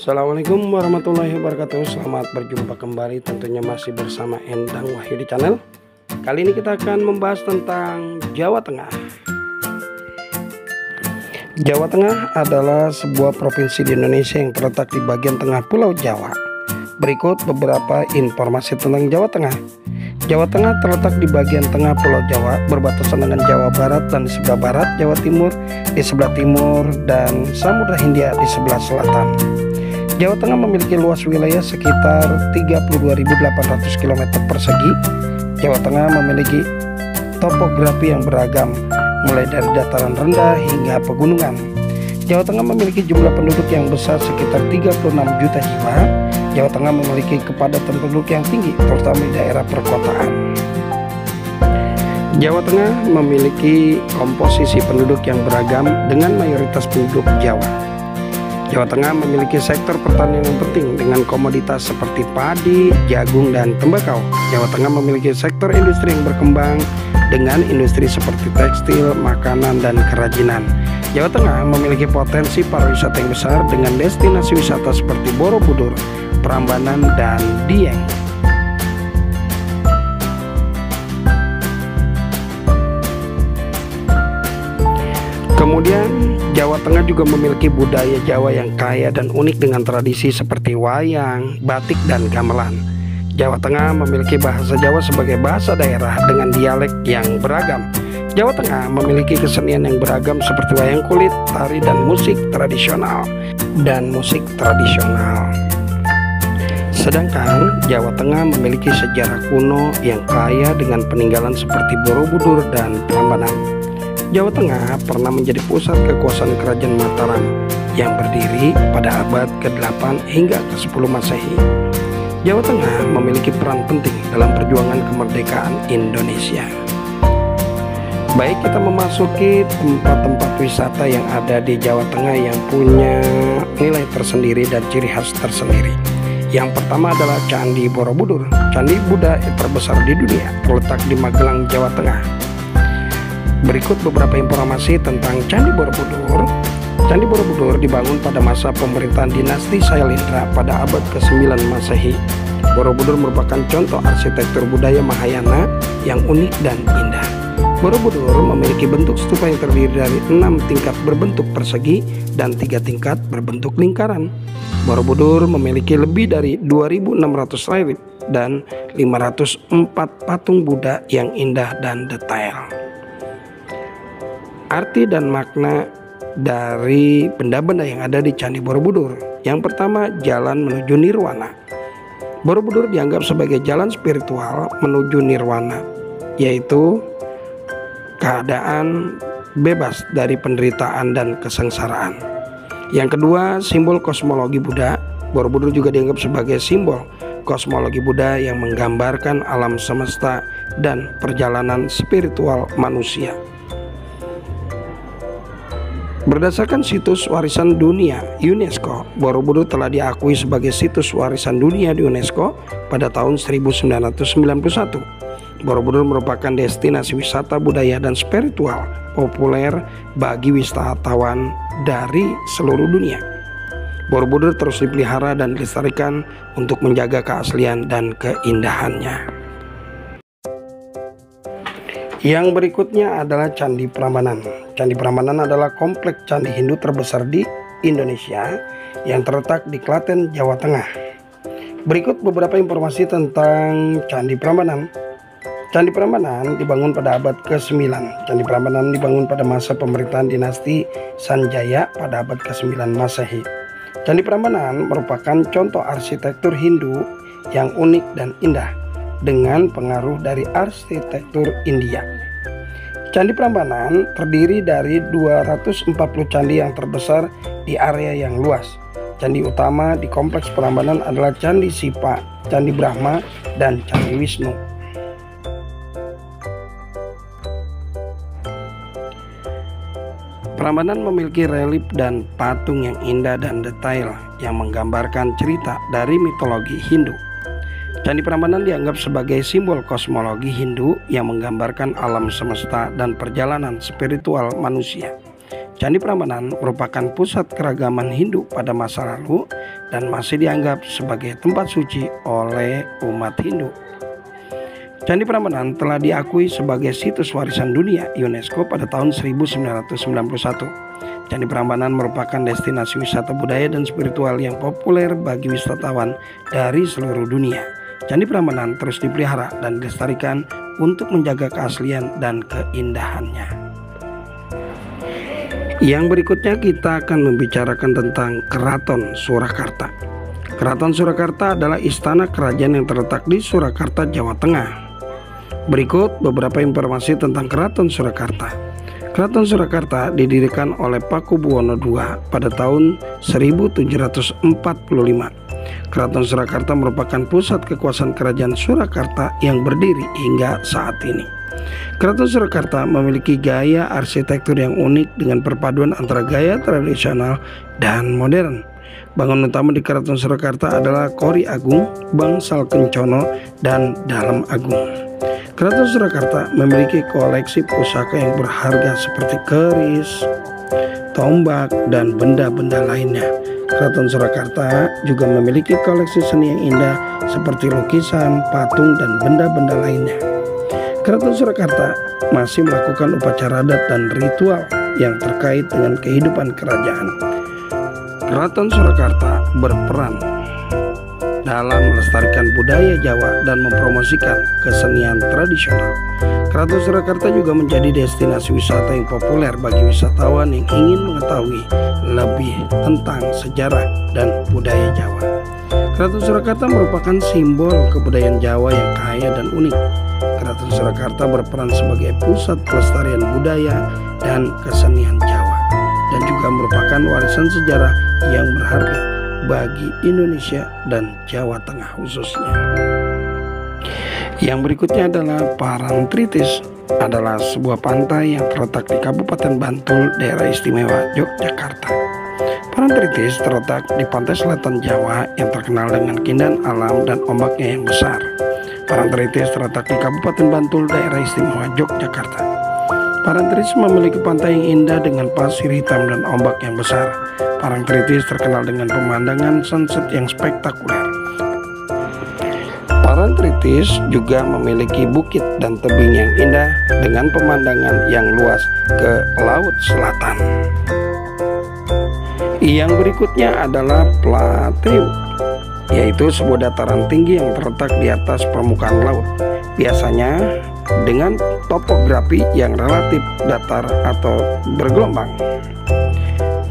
Assalamualaikum warahmatullahi wabarakatuh. Selamat berjumpa kembali, tentunya masih bersama Endang Wahyu di channel. Kali ini kita akan membahas tentang Jawa Tengah. Jawa Tengah adalah sebuah provinsi di Indonesia yang terletak di bagian tengah Pulau Jawa. Berikut beberapa informasi tentang Jawa Tengah. Jawa Tengah terletak di bagian tengah Pulau Jawa, berbatasan dengan Jawa Barat dan di sebelah barat, Jawa Timur di sebelah timur, dan Samudra Hindia di sebelah selatan. Jawa Tengah memiliki luas wilayah sekitar 32.800 km persegi. Jawa Tengah memiliki topografi yang beragam, mulai dari dataran rendah hingga pegunungan. Jawa Tengah memiliki jumlah penduduk yang besar sekitar 36 juta jiwa. Jawa Tengah memiliki kepadatan penduduk yang tinggi, terutama di daerah perkotaan. Jawa Tengah memiliki komposisi penduduk yang beragam dengan mayoritas penduduk Jawa. Jawa Tengah memiliki sektor pertanian yang penting dengan komoditas seperti padi, jagung, dan tembakau. Jawa Tengah memiliki sektor industri yang berkembang dengan industri seperti tekstil, makanan, dan kerajinan. Jawa Tengah memiliki potensi pariwisata yang besar dengan destinasi wisata seperti Borobudur, Prambanan, dan Dieng. Kemudian Jawa Tengah juga memiliki budaya Jawa yang kaya dan unik dengan tradisi seperti wayang, batik, dan gamelan. Jawa Tengah memiliki bahasa Jawa sebagai bahasa daerah dengan dialek yang beragam. Jawa Tengah memiliki kesenian yang beragam seperti wayang kulit, tari, dan musik tradisional. Sedangkan Jawa Tengah memiliki sejarah kuno yang kaya dengan peninggalan seperti Borobudur dan Prambanan. Jawa Tengah pernah menjadi pusat kekuasaan Kerajaan Mataram yang berdiri pada abad ke-8 hingga ke-10 Masehi. Jawa Tengah memiliki peran penting dalam perjuangan kemerdekaan Indonesia. Baik, kita memasuki tempat-tempat wisata yang ada di Jawa Tengah yang punya nilai tersendiri dan ciri khas tersendiri. Yang pertama adalah Candi Borobudur. Candi Buddha terbesar di dunia, terletak di Magelang, Jawa Tengah. Berikut beberapa informasi tentang Candi Borobudur. Candi Borobudur dibangun pada masa pemerintahan dinasti Sailendra pada abad ke-9 Masehi. Borobudur merupakan contoh arsitektur budaya Mahayana yang unik dan indah. Borobudur memiliki bentuk stupa yang terdiri dari 6 tingkat berbentuk persegi dan 3 tingkat berbentuk lingkaran. Borobudur memiliki lebih dari 2.600 relief dan 504 patung Buddha yang indah dan detail. Arti dan makna dari benda-benda yang ada di Candi Borobudur. Yang pertama, jalan menuju nirwana. Borobudur dianggap sebagai jalan spiritual menuju nirwana, yaitu keadaan bebas dari penderitaan dan kesengsaraan. Yang kedua, simbol kosmologi Buddha. Borobudur juga dianggap sebagai simbol kosmologi Buddha yang menggambarkan alam semesta dan perjalanan spiritual manusia. Berdasarkan situs warisan dunia UNESCO, Borobudur telah diakui sebagai situs warisan dunia di UNESCO pada tahun 1991. Borobudur merupakan destinasi wisata budaya dan spiritual populer bagi wisatawan dari seluruh dunia. Borobudur terus dipelihara dan dilestarikan untuk menjaga keaslian dan keindahannya. Yang berikutnya adalah Candi Prambanan. Candi Prambanan adalah kompleks candi Hindu terbesar di Indonesia yang terletak di Klaten, Jawa Tengah. Berikut beberapa informasi tentang Candi Prambanan. Candi Prambanan dibangun pada abad ke-9. Candi Prambanan dibangun pada masa pemerintahan dinasti Sanjaya pada abad ke-9 Masehi. Candi Prambanan merupakan contoh arsitektur Hindu yang unik dan indah dengan pengaruh dari arsitektur India. Candi Prambanan terdiri dari 240 candi yang terbesar di area yang luas. Candi utama di kompleks Prambanan adalah Candi Sipa, Candi Brahma, dan Candi Wisnu. Prambanan memiliki relief dan patung yang indah dan detail yang menggambarkan cerita dari mitologi Hindu. Candi Prambanan dianggap sebagai simbol kosmologi Hindu yang menggambarkan alam semesta dan perjalanan spiritual manusia. Candi Prambanan merupakan pusat keragaman Hindu pada masa lalu dan masih dianggap sebagai tempat suci oleh umat Hindu. Candi Prambanan telah diakui sebagai situs warisan dunia UNESCO pada tahun 1991. Candi Prambanan merupakan destinasi wisata budaya dan spiritual yang populer bagi wisatawan dari seluruh dunia. Candi Prambanan terus dipelihara dan dilestarikan untuk menjaga keaslian dan keindahannya. Yang berikutnya kita akan membicarakan tentang Keraton Surakarta. Keraton Surakarta adalah istana kerajaan yang terletak di Surakarta, Jawa Tengah. Berikut beberapa informasi tentang Keraton Surakarta. Keraton Surakarta didirikan oleh Pakubuwono II pada tahun 1745. Keraton Surakarta merupakan pusat kekuasaan kerajaan Surakarta yang berdiri hingga saat ini. Keraton Surakarta memiliki gaya arsitektur yang unik dengan perpaduan antara gaya tradisional dan modern. Bangunan utama di Keraton Surakarta adalah Kori Agung, Bangsal Kencono, dan Dalam Agung. Keraton Surakarta memiliki koleksi pusaka yang berharga seperti keris, tombak, dan benda-benda lainnya. Keraton Surakarta juga memiliki koleksi seni yang indah seperti lukisan, patung, dan benda-benda lainnya. Keraton Surakarta masih melakukan upacara adat dan ritual yang terkait dengan kehidupan kerajaan. Keraton Surakarta berperan dalam melestarikan budaya Jawa dan mempromosikan kesenian tradisional. Keraton Surakarta juga menjadi destinasi wisata yang populer bagi wisatawan yang ingin mengetahui lebih tentang sejarah dan budaya Jawa. Keraton Surakarta merupakan simbol kebudayaan Jawa yang kaya dan unik. Keraton Surakarta berperan sebagai pusat pelestarian budaya dan kesenian Jawa dan juga merupakan warisan sejarah yang berharga bagi Indonesia dan Jawa Tengah khususnya. Yang berikutnya adalah Parangtritis, adalah sebuah pantai yang terletak di Kabupaten Bantul, Daerah Istimewa Yogyakarta. Parangtritis terletak di pantai selatan Jawa yang terkenal dengan keindahan alam dan ombaknya yang besar. Parangtritis terletak di Kabupaten Bantul, Daerah Istimewa Yogyakarta. Parangtritis memiliki pantai yang indah dengan pasir hitam dan ombak yang besar. Parangtritis terkenal dengan pemandangan sunset yang spektakuler. Parangtritis juga memiliki bukit dan tebing yang indah dengan pemandangan yang luas ke laut selatan. Yang berikutnya adalah Plateau, yaitu sebuah dataran tinggi yang terletak di atas permukaan laut, biasanya dengan topografi yang relatif datar atau bergelombang.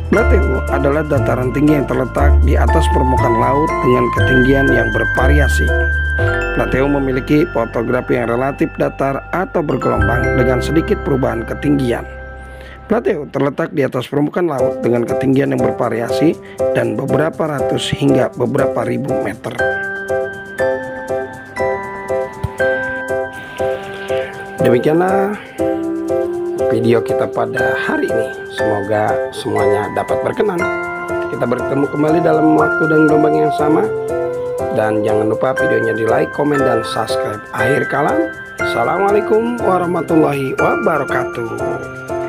Plateau adalah dataran tinggi yang terletak di atas permukaan laut dengan ketinggian yang bervariasi. Plateau memiliki topografi yang relatif datar atau bergelombang dengan sedikit perubahan ketinggian. Plateau terletak di atas permukaan laut dengan ketinggian yang bervariasi dan beberapa ratus hingga beberapa ribu meter. Demikianlah video kita pada hari ini. Semoga semuanya dapat berkenan. Kita bertemu kembali dalam waktu dan gelombang yang sama. Dan jangan lupa videonya di like, komen, dan subscribe. Akhir kalam, assalamualaikum warahmatullahi wabarakatuh.